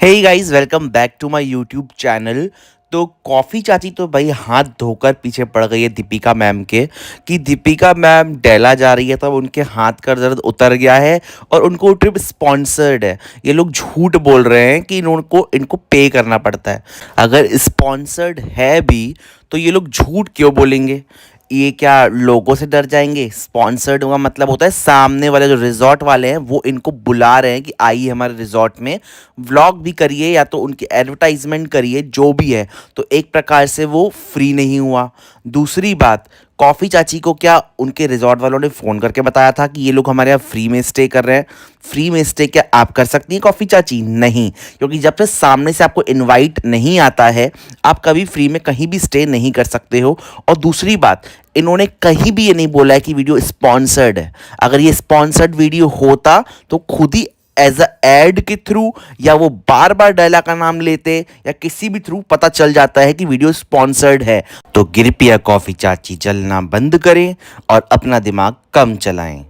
Hey guys, welcome back to my YouTube channel. तो coffee चाची तो भाई हाथ धोकर पीछे पड़ गई है दीपिका मैम के कि दीपिका मैम डेला जा रही है तब उनके हाथ का दर्द उतर गया है और उनको ट्रिप स्पॉन्सर्ड है। ये लोग झूठ बोल रहे हैं कि इनको पे करना पड़ता है। अगर स्पॉन्सर्ड है भी तो ये लोग झूठ क्यों बोलेंगे? ये क्या लोगों से डर जाएंगे? स्पॉन्सर्ड का मतलब होता है सामने वाले जो रिजॉर्ट वाले हैं वो इनको बुला रहे हैं कि आइए हमारे रिजॉर्ट में, व्लॉग भी करिए या तो उनकी एडवर्टाइजमेंट करिए, जो भी है। तो एक प्रकार से वो फ्री नहीं हुआ। दूसरी बात, कॉफ़ी चाची को क्या उनके रिजॉर्ट वालों ने फ़ोन करके बताया था कि ये लोग हमारे यहाँ फ्री में स्टे कर रहे हैं? फ्री में स्टे क्या आप कर सकती हैं कॉफ़ी चाची? नहीं, क्योंकि जब तक सामने से आपको इनवाइट नहीं आता है आप कभी फ्री में कहीं भी स्टे नहीं कर सकते हो। और दूसरी बात, इन्होंने कहीं भी ये नहीं बोला है कि वीडियो स्पॉन्सर्ड है। अगर ये स्पॉन्सर्ड वीडियो होता तो खुद ही एज अ एड के थ्रू या वो बार बार डायला का नाम लेते या किसी भी थ्रू पता चल जाता है कि वीडियो स्पॉन्सर्ड है। तो कृपया कॉफ़ी चाची जलना बंद करें और अपना दिमाग कम चलाएं।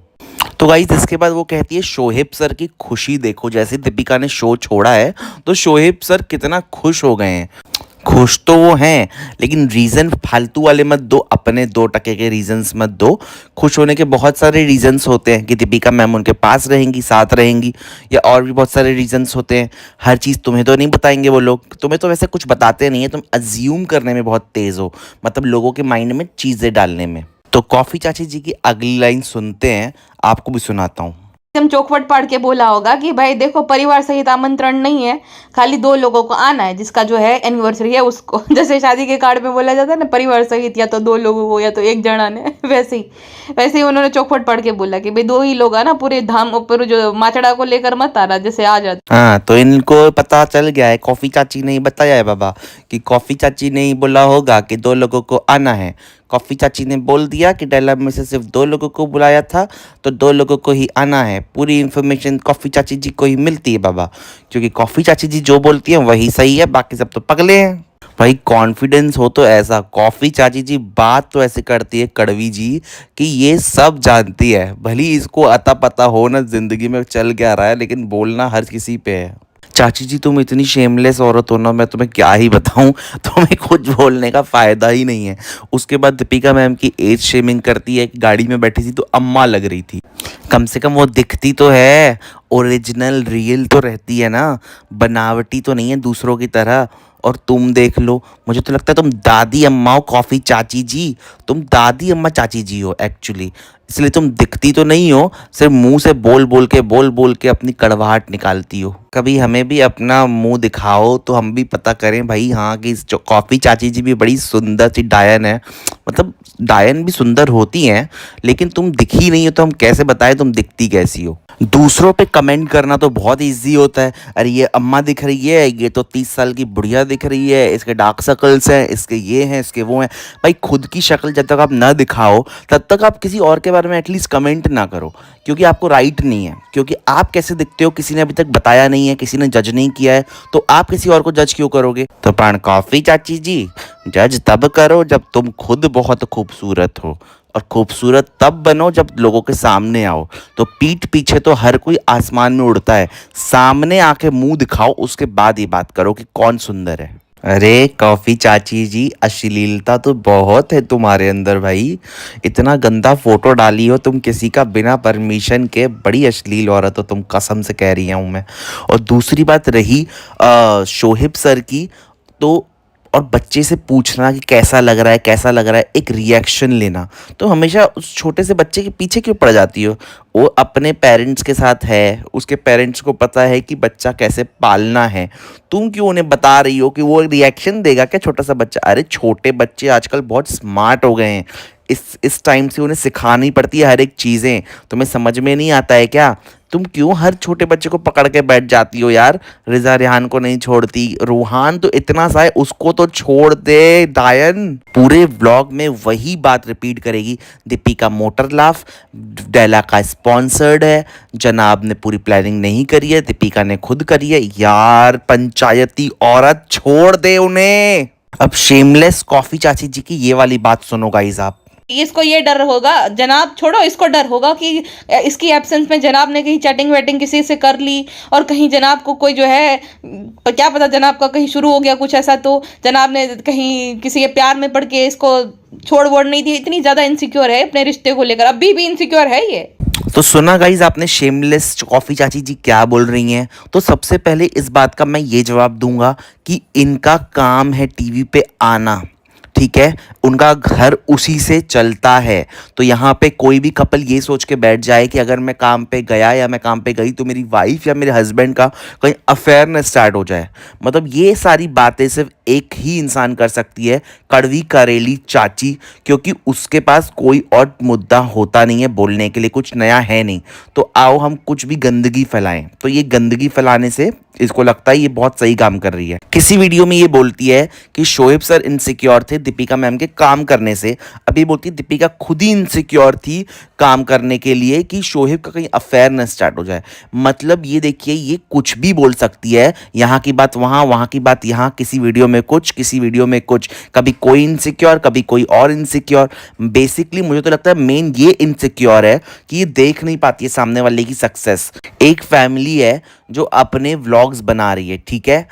तो गाइस, इसके बाद वो कहती है शोहेब सर की खुशी देखो। जैसे दीपिका ने शो छोड़ा है तो शोहेब सर कितना खुश हो गए हैं। खुश तो वो हैं, लेकिन रीज़न फालतू वाले मत दो, अपने 2 टके के रीजंस मत दो। खुश होने के बहुत सारे रीजंस होते हैं कि दीपिका मैम उनके पास रहेंगी, साथ रहेंगी, या और भी बहुत सारे रीजंस होते हैं। हर चीज़ तुम्हें तो नहीं बताएंगे वो लोग, तुम्हें तो वैसे कुछ बताते नहीं है, तुम अज्यूम करने में बहुत तेज़ हो, मतलब लोगों के माइंड में चीज़ें डालने में। तो कॉफ़ी चाची जी की अगली लाइन सुनते हैं, आपको भी सुनाता हूँ। एकदम चौखवट पाड़ के बोला होगा कि भाई देखो, परिवार सहित आमंत्रण नहीं है, खाली 2 लोगों को आना है, जिसका जो है एनिवर्सरी है उसको। जैसे शादी के कार्ड में बोला जाता है ना, परिवार सहित या तो 2 लोगों को या तो एक जना ने, वैसे ही उन्होंने चौखवट पढ़ के बोला कि भाई 2 ही लोग आना, पूरे धाम ऊपर जो माचड़ा को लेकर मत आना, जैसे आ जाता। हाँ, तो इनको पता चल गया है, कॉफ़ी चाची ने ही बताया है बाबा, कि कॉफ़ी चाची ने ही बोला होगा कि 2 लोगों को आना है। कॉफ़ी चाची ने बोल दिया कि डायलॉग में से सिर्फ 2 लोगों को बुलाया था, तो 2 लोगों को ही आना है। पूरी इन्फॉर्मेशन कॉफ़ी चाची जी को ही मिलती है बाबा, क्योंकि कॉफ़ी चाची जी जो बोलती हैं वही सही है, बाकी सब तो पगले हैं। भाई कॉन्फिडेंस हो तो ऐसा, कॉफ़ी चाची जी बात तो ऐसे करती है कड़वी जी कि ये सब जानती है। भली इसको अता पता हो ना ज़िंदगी में चल क्या रहा है, लेकिन बोलना हर किसी पे है। चाची जी तुम इतनी शेमलेस औरत हो ना, मैं तुम्हें क्या ही बताऊं। तुम्हें कुछ बोलने का फ़ायदा ही नहीं है। उसके बाद दीपिका मैम की एज शेमिंग करती है कि गाड़ी में बैठी थी तो अम्मा लग रही थी। कम से कम वो दिखती तो है, ओरिजिनल रियल तो रहती है ना, बनावटी तो नहीं है दूसरों की तरह। और तुम देख लो, मुझे तो लगता है तुम दादी अम्मा हो कॉफ़ी चाची जी। तुम दादी अम्मा चाची जी हो एक्चुअली, इसलिए तुम दिखती तो नहीं हो, सिर्फ मुंह से बोल बोल के अपनी कड़वाहट निकालती हो। कभी हमें भी अपना मुंह दिखाओ तो हम भी पता करें भाई, हाँ कि कॉफ़ी चाची जी भी बड़ी सुंदर सी डायन है। मतलब डायन भी सुंदर होती हैं, लेकिन तुम दिखी नहीं हो तो हम कैसे बताएं तुम दिखती कैसी हो। दूसरों पे कमेंट करना तो बहुत इजी होता है, अरे ये अम्मा दिख रही है, ये तो 30 साल की बुढ़िया दिख रही है, इसके डार्क सर्कल्स हैं, इसके ये हैं, इसके वो हैं। भाई खुद की शक्ल जब तक आप ना दिखाओ तब तक आप किसी और के बारे में एटलीस्ट कमेंट ना करो, क्योंकि आपको राइट नहीं है। क्योंकि आप कैसे दिखते हो किसी ने अभी तक बताया नहीं है, किसी ने जज नहीं किया है, तो आप किसी और को जज क्यों करोगे? तो प्राण कॉफ़ी चाची जी, जज तब करो जब तुम खुद बहुत खूबसूरत हो, और खूबसूरत तब बनो जब लोगों के सामने आओ। तो पीठ पीछे तो हर कोई आसमान में उड़ता है, सामने आके मुंह दिखाओ, उसके बाद ये बात करो कि कौन सुंदर है। अरे कॉफ़ी चाची जी, अश्लीलता तो बहुत है तुम्हारे अंदर भाई। इतना गंदा फोटो डाली हो तुम किसी का बिना परमिशन के, बड़ी अश्लील औरत हो तुम, कसम से कह रही हूँ मैं। और दूसरी बात रही शोहेब सर की, तो और बच्चे से पूछना कि कैसा लग रहा है, कैसा लग रहा है, एक रिएक्शन लेना। तो हमेशा उस छोटे से बच्चे के पीछे क्यों पड़ जाती हो? वो अपने पेरेंट्स के साथ है, उसके पेरेंट्स को पता है कि बच्चा कैसे पालना है। तुम क्यों उन्हें बता रही हो कि वो रिएक्शन देगा क्या छोटा सा बच्चा? अरे छोटे बच्चे आजकल बहुत स्मार्ट हो गए हैं, इस टाइम से उन्हें सिखानी पड़ती है हर एक चीज़ें। तुम्हें समझ में नहीं आता है क्या? तुम क्यों हर छोटे बच्चे को पकड़ के बैठ जाती हो यार? रिजा रेहान को नहीं छोड़ती, रूहान तो इतना सा है, उसको तो छोड़ दे डायन। पूरे व्लॉग में वही बात रिपीट करेगी, दीपिका मोटर लाफ डेला का स्पॉन्सर्ड है, जनाब ने पूरी प्लानिंग नहीं करी है, दीपिका ने खुद करी है। यार पंचायती औरत, छोड़ दे उन्हें। अब शेमलेस कॉफ़ी चाची जी की ये वाली बात सुनो गाइस आप। इसको ये डर होगा, जनाब छोड़ो, इसको डर होगा कि इसकी एब्सेंस में जनाब ने कहीं चैटिंग वेटिंग किसी से कर ली और कहीं जनाब को कोई जो है क्या पता जनाब का कहीं शुरू हो गया कुछ ऐसा, तो जनाब ने कहीं किसी के प्यार में पड़ के इसको छोड़ वोड़ नहीं दी। इतनी ज़्यादा इनसिक्योर है अपने रिश्ते को लेकर, अभी भी इनसिक्योर है ये। तो सुना गाइज आपने शेमलेस कॉफ़ी चाची जी क्या बोल रही हैं। तो सबसे पहले इस बात का मैं ये जवाब दूंगा कि इनका काम है टीवी पे आना, ठीक है, उनका घर उसी से चलता है। तो यहाँ पे कोई भी कपल ये सोच के बैठ जाए कि अगर मैं काम पे गया या मैं काम पे गई तो मेरी वाइफ या मेरे हस्बैंड का कहीं अफेयर न स्टार्ट हो जाए, मतलब ये सारी बातें सिर्फ एक ही इंसान कर सकती है, कड़वी करेली चाची, क्योंकि उसके पास कोई और मुद्दा होता नहीं है बोलने के लिए, कुछ नया है नहीं। तो आओ हम कुछ भी गंदगी फैलाएं। तो ये गंदगी फैलाने से इसको लगता है ये बहुत सही काम कर रही है। किसी वीडियो में ये बोलती है कि शोएब सर इनसिक्योर थे दीपिका मैम के काम करने से, अभी बोलती है दीपिका खुद ही इनसिक्योर थी काम करने के लिए कि शोएब का कहीं अफेयर न स्टार्ट हो जाए। मतलब ये देखिए, ये कुछ भी बोल सकती है, यहाँ की बात वहाँ, वहाँ की बात यहाँ, किसी वीडियो में कुछ, किसी वीडियो में कुछ, कभी कोई इनसिक्योर, कभी कोई और इनसिक्योर। बेसिकली मुझे तो लगता है मेन ये इनसिक्योर है कि ये देख नहीं पाती है सामने वाले की सक्सेस। एक फैमिली है जो अपने व्लॉग्स बना रही है, ठीक है,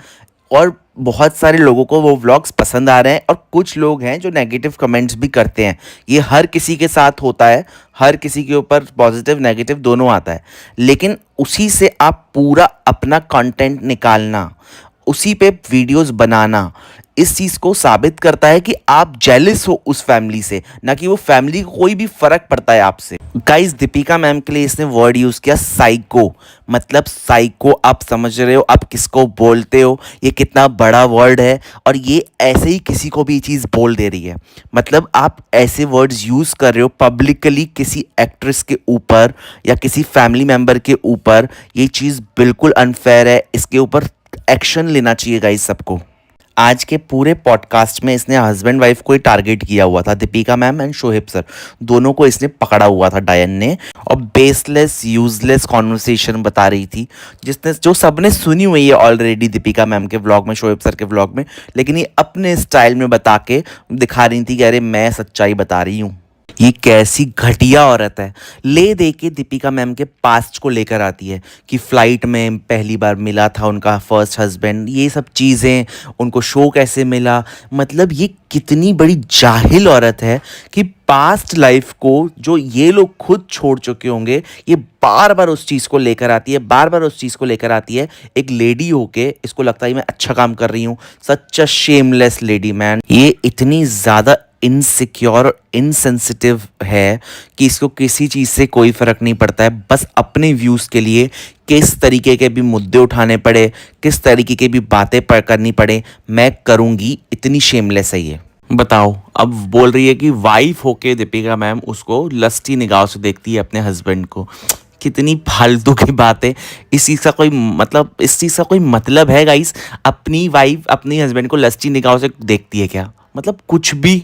और बहुत सारे लोगों को वो व्लॉग्स पसंद आ रहे हैं और कुछ लोग हैं जो नेगेटिव कमेंट्स भी करते हैं। ये हर किसी के साथ होता है, हर किसी के ऊपर पॉजिटिव नेगेटिव दोनों आता है, लेकिन उसी से आप पूरा अपना कंटेंट निकालना, उसी पे वीडियोस बनाना, इस चीज़ को साबित करता है कि आप जेलस हो उस फैमिली से, ना कि वो फैमिली को कोई भी फर्क पड़ता है आपसे। गाइस दीपिका मैम के लिए इसने वर्ड यूज़ किया साइको, मतलब साइको आप समझ रहे हो आप किसको बोलते हो, ये कितना बड़ा वर्ड है, और ये ऐसे ही किसी को भी चीज़ बोल दे रही है। मतलब आप ऐसे वर्ड्स यूज़ कर रहे हो पब्लिकली किसी एक्ट्रेस के ऊपर या किसी फैमिली मेम्बर के ऊपर, ये चीज़ बिल्कुल अनफेयर है, इसके ऊपर एक्शन लेना चाहिए गाइस सबको। आज के पूरे पॉडकास्ट में इसने हस्बैंड वाइफ को ही टारगेट किया हुआ था, Deepika ma'am and Shoaib sir दोनों को इसने पकड़ा हुआ था डायन ने, और बेसलेस यूजलेस कॉन्वर्सेशन बता रही थी जिसने जो सबने सुनी हुई है ऑलरेडी दीपिका मैम के व्लॉग में, शोएब सर के व्लॉग में, लेकिन ये अपने स्टाइल में बता के दिखा रही थी कि अरे मैं सच्चाई बता रही हूँ। ये कैसी घटिया औरत है, ले दे के दीपिका मैम के पास्ट को लेकर आती है कि फ़्लाइट में पहली बार मिला था उनका फर्स्ट हस्बैंड, ये सब चीज़ें, उनको शो कैसे मिला। मतलब ये कितनी बड़ी जाहिल औरत है कि पास्ट लाइफ को जो ये लोग खुद छोड़ चुके होंगे, ये बार बार उस चीज़ को लेकर आती है, बार बार उस चीज़ को लेकर आती है। एक लेडी होके इसको लगता है मैं अच्छा काम कर रही हूँ, सच अ शेमलेस लेडी मैन। ये इतनी ज़्यादा इनसिक्योर और इनसेंसिटिव है कि इसको किसी चीज़ से कोई फ़र्क नहीं पड़ता है, बस अपने व्यूज़ के लिए किस तरीके के भी मुद्दे उठाने पड़े, किस तरीके की भी बातें करनी पड़े, मैं करूँगी। इतनी शेमलेस है ये। बताओ, अब बोल रही है कि वाइफ होके दीपिका मैम उसको लस्टी निगाह से देखती है अपने हस्बैंड को। कितनी फालतू की बात है, इस चीज़ का कोई मतलब है गाइस? अपनी वाइफ अपनी हस्बैंड को लस्टी निगाह से देखती है क्या? मतलब कुछ भी।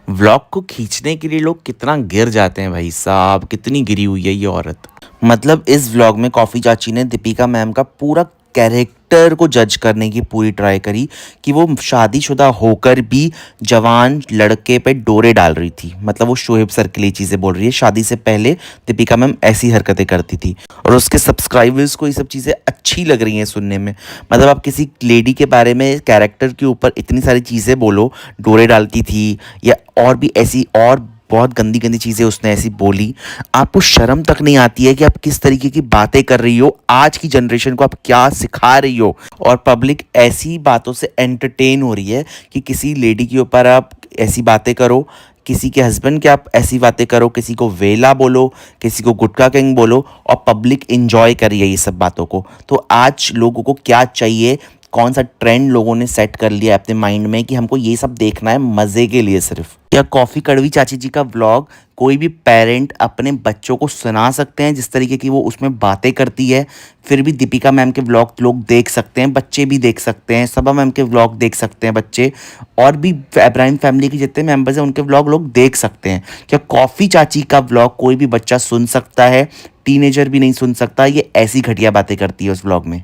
व्लॉग को खींचने के लिए लोग कितना गिर जाते हैं भाई साहब, कितनी गिरी हुई है ये औरत। मतलब इस व्लॉग में कॉफ़ी चाची ने दीपिका मैम का पूरा कैरेक्टर को जज करने की पूरी ट्राई करी कि वो शादीशुदा होकर भी जवान लड़के पे डोरे डाल रही थी। मतलब वो शोएब सर के लिए चीज़ें बोल रही है, शादी से पहले दीपिका मैम ऐसी हरकतें करती थी और उसके सब्सक्राइबर्स को ये सब चीज़ें अच्छी लग रही हैं सुनने में। मतलब आप किसी लेडी के बारे में कैरेक्टर के ऊपर इतनी सारी चीज़ें बोलो, डोरे डालती थी या और भी ऐसी और बहुत गंदी गंदी चीज़ें उसने ऐसी बोली, आपको शर्म तक नहीं आती है कि आप किस तरीके की बातें कर रही हो, आज की जनरेशन को आप क्या सिखा रही हो। और पब्लिक ऐसी बातों से एंटरटेन हो रही है कि किसी लेडी के ऊपर आप ऐसी बातें करो, किसी के हस्बैंड के आप ऐसी बातें करो, किसी को वेला बोलो, किसी को गुटखा किंग बोलो, और पब्लिक एंजॉय कर रही है ये सब बातों को। तो आज लोगों को क्या चाहिए, कौन सा ट्रेंड लोगों ने सेट कर लिया अपने माइंड में कि हमको ये सब देखना है मज़े के लिए सिर्फ। या कॉफ़ी कड़वी चाची जी का व्लॉग कोई भी पेरेंट अपने बच्चों को सुना सकते हैं, जिस तरीके की वो उसमें बातें करती है। फिर भी दीपिका मैम के व्लॉग लोग देख सकते हैं, बच्चे भी देख सकते हैं, सबा मैम के व्लॉग देख सकते हैं बच्चे, और भी इब्राहिम फैमिली के जितने मेम्बर्स हैं उनके व्लॉग लोग देख सकते हैं। क्या कॉफ़ी चाची का व्लॉग कोई भी बच्चा सुन सकता है? टीनेजर भी नहीं सुन सकता। ये ऐसी घटिया बातें करती है उस व्लॉग में।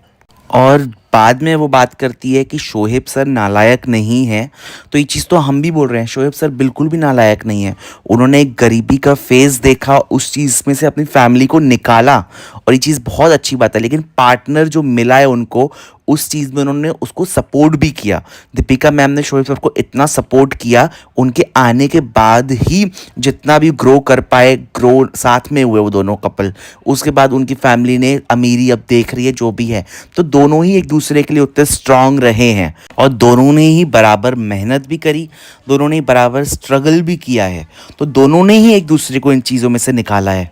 और बाद में वो बात करती है कि शोहेब सर नालायक नहीं है, तो ये चीज़ तो हम भी बोल रहे हैं, शोहेब सर बिल्कुल भी नालायक नहीं है। उन्होंने एक गरीबी का फेज़ देखा, उस चीज़ में से अपनी फैमिली को निकाला, और ये चीज़ बहुत अच्छी बात है। लेकिन पार्टनर जो मिला है उनको, उस चीज़ में उन्होंने उसको सपोर्ट भी किया। दीपिका मैम ने शोएब सर को इतना सपोर्ट किया, उनके आने के बाद ही जितना भी ग्रो कर पाए, ग्रो साथ में हुए वो दोनों कपल। उसके बाद उनकी फैमिली ने अमीरी अब देख रही है जो भी है, तो दोनों ही एक दूसरे के लिए उतने स्ट्रांग रहे हैं, और दोनों ने ही बराबर मेहनत भी करी, दोनों ने ही बराबर स्ट्रगल भी किया है, तो दोनों ने ही एक दूसरे को इन चीज़ों में से निकाला है।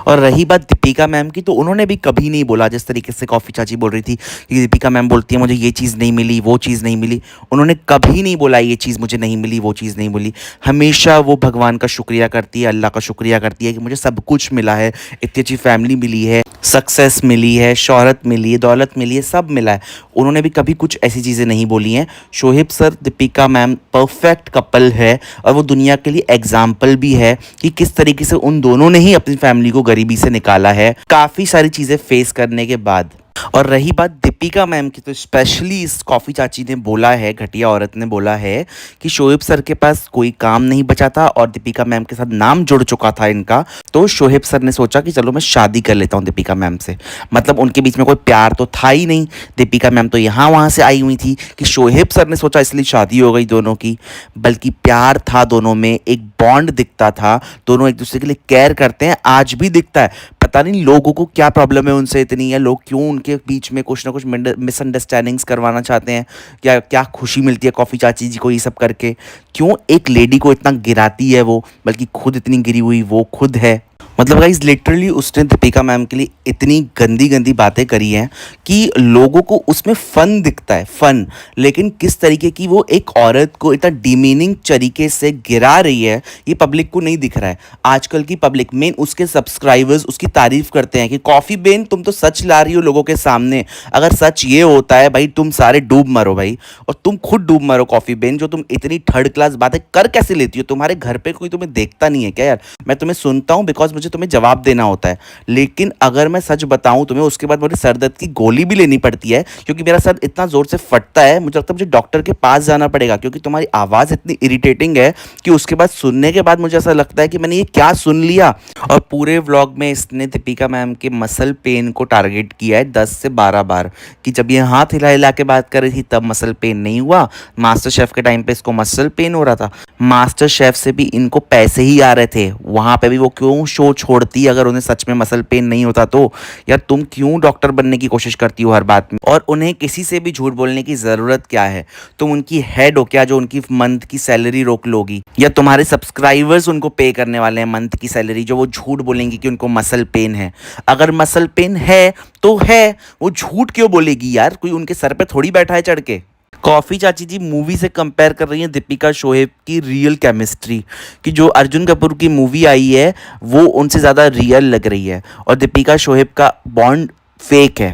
और रही बात दीपिका मैम की, तो उन्होंने भी कभी नहीं बोला, जिस तरीके से कॉफ़ी चाची बोल रही थी कि दीपिका मैम बोलती है मुझे ये चीज़ नहीं मिली, वो चीज़ नहीं मिली, उन्होंने कभी नहीं बोला ये चीज़ मुझे नहीं मिली, वो चीज़ नहीं मिली। हमेशा वो भगवान का शुक्रिया करती है, अल्लाह का शुक्रिया करती है कि मुझे सब कुछ मिला है, इतनी अच्छी फैमिली मिली है, सक्सेस मिली है, शोहरत मिली है, दौलत मिली है, सब मिला है। उन्होंने भी कभी कुछ ऐसी चीज़ें नहीं बोली हैं। Shoaib sir, Deepika ma'am perfect couple है, और वो दुनिया के लिए एग्जाम्पल भी है कि किस तरीके से उन दोनों ने ही अपनी फैमिली को गरीबी से निकाला है, काफ़ी सारी चीज़ें फेस करने के बाद। और रही बात दीपिका मैम की, तो स्पेशली इस कॉफ़ी चाची ने बोला है, घटिया औरत ने बोला है कि शोएब सर के पास कोई काम नहीं बचा था और दीपिका मैम के साथ नाम जुड़ चुका था इनका, तो शोएब सर ने सोचा कि चलो मैं शादी कर लेता हूँ दीपिका मैम से। मतलब उनके बीच में कोई प्यार तो था ही नहीं, दीपिका मैम तो यहाँ वहाँ से आई हुई थी कि शोएब सर ने सोचा इसलिए शादी हो गई दोनों की, बल्कि प्यार था दोनों में, एक बॉन्ड दिखता था, दोनों एक दूसरे के लिए केयर करते हैं, आज भी दिखता है। पता नहीं लोगों को क्या प्रॉब्लम है उनसे इतनी, या लोग क्यों उनके बीच में कुछ ना कुछ मिसअंडरस्टैंडिंग्स करवाना चाहते हैं, क्या क्या खुशी मिलती है कॉफ़ी चाची जी को ये सब करके, क्यों एक लेडी को इतना गिराती है वो, बल्कि खुद इतनी गिरी हुई वो खुद है। मतलब गाइज लिटरली उसने दीपिका मैम के लिए इतनी गंदी गंदी बातें करी हैं कि लोगों को उसमें फ़न दिखता है, फ़न, लेकिन किस तरीके की वो एक औरत को इतना डिमीनिंग तरीके से गिरा रही है, ये पब्लिक को नहीं दिख रहा है। आजकल की पब्लिक, मेन उसके सब्सक्राइबर्स उसकी तारीफ़ करते हैं कि कॉफ़ी बेन तुम तो सच ला रही हो लोगों के सामने, अगर सच ये होता है भाई तुम सारे डूब मरो भाई, और तुम खुद डूब मरो कॉफ़ी बेन, जो तुम इतनी थर्ड क्लास बातें कर कैसे लेती हो, तुम्हारे घर पे कोई तुम्हें देखता नहीं है क्या यार? मैं तुम्हें सुनता हूँ बिकॉज मुझे तुम्हें जवाब देना होता है, लेकिन अगर मैं सच बताऊं तुम्हें, उसके बाद मुझे सर दर्द की गोली भी लेनी पड़ती है, क्योंकि मेरा सर इतना ज़ोर से फटता है, मुझे लगता है मुझे डॉक्टर के पास जाना पड़ेगा, क्योंकि तुम्हारी आवाज़ इतनी इरिटेटिंग है कि उसके बाद सुनने के बाद मुझे ऐसा लगता है कि मैंने ये क्या सुन लिया। और पूरे व्लॉग में इसने दीपिका मैम के मसल पेन को टारगेट किया है 10 से 12 बार, कि जब ये हाथ हिला हिला के बात कर रही थी तब मसल पेन नहीं हुआ, मास्टर शेफ के टाइम पे इसको मसल पेन हो रहा था, मास्टर शेफ से भी इनको पैसे ही आ रहे थे, वहाँ पे भी वो क्यों शो छोड़ती अगर उन्हें सच में मसल पेन नहीं होता तो? यार तुम क्यों डॉक्टर बनने की कोशिश करती हो हर बात में, और उन्हें किसी से भी झूठ बोलने की ज़रूरत क्या है? तुम उनकी हेड हो क्या जो उनकी मंथ की सैलरी रोक लोगी, या तुम्हारे सब्सक्राइबर्स उनको पे करने वाले हैं मंथ की सैलरी, जो वो झूठ बोलेंगी कि उनको मसल पेन है? अगर मसल पेन है तो है, वो झूठ क्यों बोलेगी यार? कोई उनके सर पे थोड़ी बैठा है चढ़ के। कॉफ़ी चाची जी मूवी से कंपेयर कर रही हैं दीपिका शोहेब की रियल केमिस्ट्री, कि जो अर्जुन कपूर की मूवी आई है वो उनसे ज़्यादा रियल लग रही है, और दीपिका शोहेब का बॉन्ड फेक है।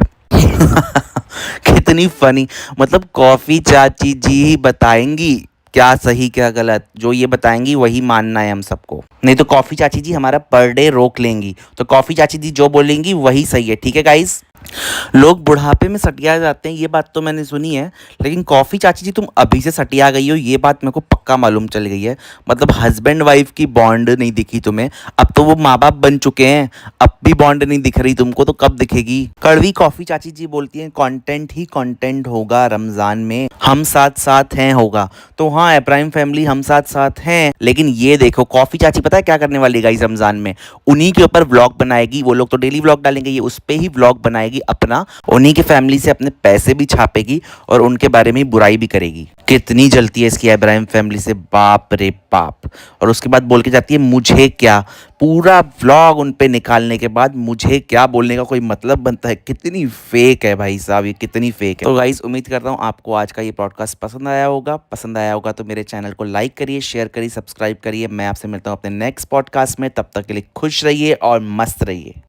कितनी फनी, मतलब कॉफ़ी चाची जी ही बताएंगी क्या सही क्या गलत, जो ये बताएंगी वही मानना है हम सबको, नहीं तो कॉफ़ी चाची जी हमारा पर डे रोक लेंगी, तो कॉफ़ी चाची जी जो बोलेंगी वही सही है, ठीक है गाइस? लोग बुढ़ापे में सटिया जाते हैं, ये बात तो मैंने सुनी है, लेकिन कॉफ़ी चाची जी तुम अभी से सटिया गई हो ये बात मेरे को पक्का मालूम चल गई है। मतलब हस्बैंड वाइफ की बॉन्ड नहीं दिखी तुम्हें, अब तो वो माँ बाप बन चुके हैं, अब भी बॉन्ड नहीं दिख रही तुमको, तो कब दिखेगी? कड़वी कॉफ़ी चाची जी बोलती हैं कंटेंट ही कंटेंट होगा रमज़ान में, हम साथ साथ हैं होगा, तो हाँ इब्राहिम फैमिली हम साथ साथ हैं, लेकिन ये देखो कॉफ़ी चाची पता है क्या करने वाली गाइस रमज़ान में? उन्हीं के ऊपर व्लॉग बनाएगी, वो लोग तो डेली व्लॉग डालेंगे, ये उस पर ही व्लॉग बनाएगी अपना, उन्हीं के फैमिली से अपने पैसे भी छापेगी और उनके बारे में बुराई भी करेगी। कितनी जलती है इसकी इब्राहिम फैमिली से, बाप रे बाप। और उसके बाद बोल के जाती है मुझे क्या, पूरा व्लॉग उन पे निकालने के बाद मुझे क्या बोलने का कोई मतलब बनता है? कितनी फेक है भाई साहब, ये कितनी फेक है। तो गाइस उम्मीद करता हूँ आपको आज का ये पॉडकास्ट पसंद आया होगा, तो मेरे चैनल को लाइक करिए, शेयर करिए, सब्सक्राइब करिए। मैं आपसे मिलता हूँ अपने नेक्स्ट पॉडकास्ट में, तब तक के लिए खुश रहिए और मस्त रहिए।